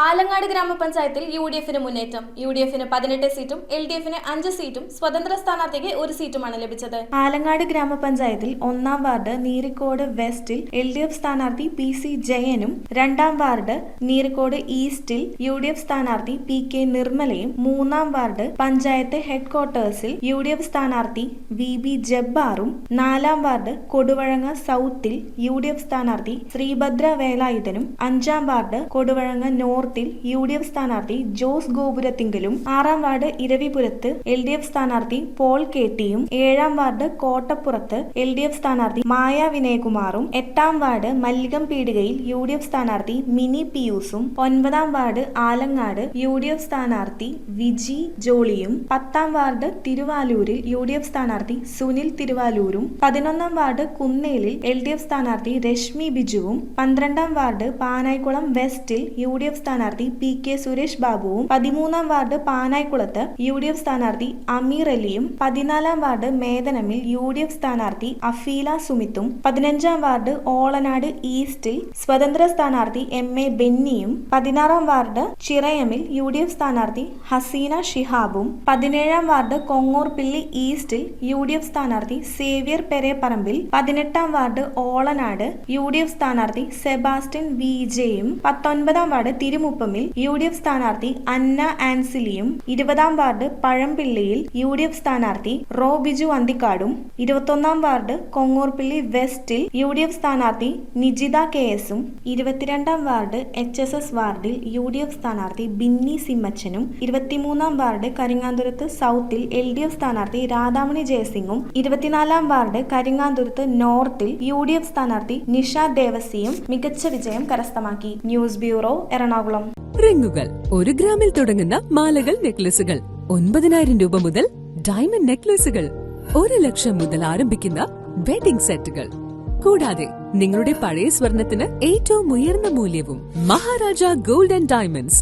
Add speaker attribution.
Speaker 1: ആലങ്ങാട് ഗ്രാമപഞ്ചായത്തിൽ യു.ഡി.എഫിന് മുന്നേറ്റം. യു.ഡി.എഫിന് 18 സീറ്റും എൽ.ഡി.എഫിന് 5 സീറ്റും സ്വതന്ത്ര സ്ഥാനാർത്ഥിക്ക് 1 സീറ്റുമാണ് ലഭിച്ചത്.
Speaker 2: ആലങ്ങാട് ഗ്രാമപഞ്ചായത്തിൽ 1-ാം വാർഡ് നീരിക്കോട് വെസ്റ്റിൽ എൽ.ഡി.എഫ് സ്ഥാനാർത്ഥി പി.സി. ജയനും 2-ാം വാർഡ് നീരിക്കോട് ഈസ്റ്റിൽ യു.ഡി.എഫ് സ്ഥാനാർത്ഥി പി.കെ. നിർമ്മലയും 3-ാം വാർഡ് പഞ്ചായത്ത് ഹെഡ്ക്വാർട്ടേഴ്സിൽ യു.ഡി.എഫ് സ്ഥാനാർത്ഥി വി.ബി. ജബ്ബാറും 4-ാം വാർഡ് കൊടുവഴങ്ങ സൗത്തിൽ യു.ഡി.എഫ് സ്ഥാനാർത്ഥി ശ്രീഭദ്ര വേലായുധനും 5-ാം വാർഡ് കൊടുവഴങ്ങ നോർത്തിൽ യു.ഡി.എഫ് സ്ഥാനാർത്ഥി ജോസ് ഗോപുരത്തിങ്കലും 6-ാം വാർഡ് ഇരവിപുരത്ത് എൽ.ഡി.എഫ് സ്ഥാനാർത്ഥി പോൾ കെ.ടിയും 7-ാം വാർഡ് കോട്ടപ്പുറത്ത് എൽ.ഡി.എഫ് സ്ഥാനാർത്ഥി മായ വിനയകുമാറും 8-ാം വാർഡ് മല്ലികം പീടികയിൽ യു.ഡി.എഫ് സ്ഥാനാർത്ഥി മിനി പിയൂസും 9-ാം വാർഡ് ആലങ്ങാട് യു.ഡി.എഫ് സ്ഥാനാർത്ഥി വിജി ജോളിയും 10-ാം വാർഡ് തിരുവാലൂരിൽ യു.ഡി.എഫ് സ്ഥാനാർത്ഥി സുനിൽ തിരുവാലൂരും 11-ാം വാർഡ് കുന്നേലിൽ എൽ.ഡി.എഫ് സ്ഥാനാർത്ഥി രശ്മി ബിജുവും 12-ാം വാർഡ് പാനായിക്കുളം വെസ്റ്റിൽ യു.ഡി.എഫ് സ്ഥാനാർത്ഥി പി.കെ. സുരേഷ് ബാബുവും 13-ാം വാർഡ് പാനായിക്കുളത്ത് യു.ഡി.എഫ് സ്ഥാനാർത്ഥി അമീർ അലിയും 14-ാം വാർഡ് മേദനമിൽ യു.ഡി.എഫ് സ്ഥാനാർത്ഥി അഫീല സുമിത്തും 15-ാം വാർഡ് ഓളനാട് ഈസ്റ്റിൽ സ്വതന്ത്ര സ്ഥാനാർത്ഥി എം.എ. ബെന്നിയും 16-ാം വാർഡ് ചിറയമിൽ യു.ഡി.എഫ് സ്ഥാനാർത്ഥി ഹസീന ഷിഹാബും 17-ാം വാർഡ് കൊങ്ങോർപിള്ളി ഈസ്റ്റിൽ യു.ഡി.എഫ് സ്ഥാനാർത്ഥി സേവ്യർ പെരേപ്പറമ്പിൽ 18-ാം വാർഡ് ഓളനാട് യു.ഡി.എഫ് സ്ഥാനാർത്ഥി സെബാസ്റ്റ്യൻ വി.ജെയും 19-ാം വാർഡ് തിരുമുപ്പമിൽ യു.ഡി.എഫ് സ്ഥാനാർത്ഥി അന്ന ആൻസിലിയും 20-ാം വാർഡ് പഴംപിള്ളിയിൽ യു.ഡി.എഫ് സ്ഥാനാർത്ഥി റോ ബിജു അന്തിക്കാടും 21-ാം വാർഡ് കൊങ്ങോർപിള്ളി വെസ്റ്റിൽ യു.ഡി.എഫ് സ്ഥാനാർത്ഥി നിജിത കെ.എസും 22-ാം വാർഡ് എച്ച്.എസ്.എസ് വാർഡിൽ യു.ഡി.എഫ് സ്ഥാനാർത്ഥി ബിന്നി സിമ്മച്ചനും 23-ാം വാർഡ് കരിങ്ങാതുരുത്ത് സൗത്തിൽ എൽ.ഡി.എഫ് സ്ഥാനാർത്ഥി രാധാമണി ജയസിംഗും 24-ാം വാർഡ് കരിങ്ങാതുരുത്ത് നോർത്തിൽ യു.ഡി.എഫ് സ്ഥാനാർത്ഥി നിഷ ദേവസിയും മികച്ച വിജയം കരസ്ഥമാക്കി. News bureau, Ernakulam.
Speaker 3: റിങ്ങുകൾ 1 ഗ്രാമിൽ തുടങ്ങുന്ന മാലകൾ, നെക്ലസുകൾ 9,000 രൂപ മുതൽ ഡയമണ്ട് നെക്ലസുകൾ 1 ലക്ഷം മുതൽ ആരംഭിക്കുന്ന വെഡിംഗ് സെറ്റുകൾ. കൂടാതെ നിങ്ങളുടെ പഴയ സ്വർണത്തിന് ഏറ്റവും ഉയർന്ന മൂല്യവും മഹാരാജ ഗോൾഡ് ആൻഡ് ഡയമണ്ട്സ്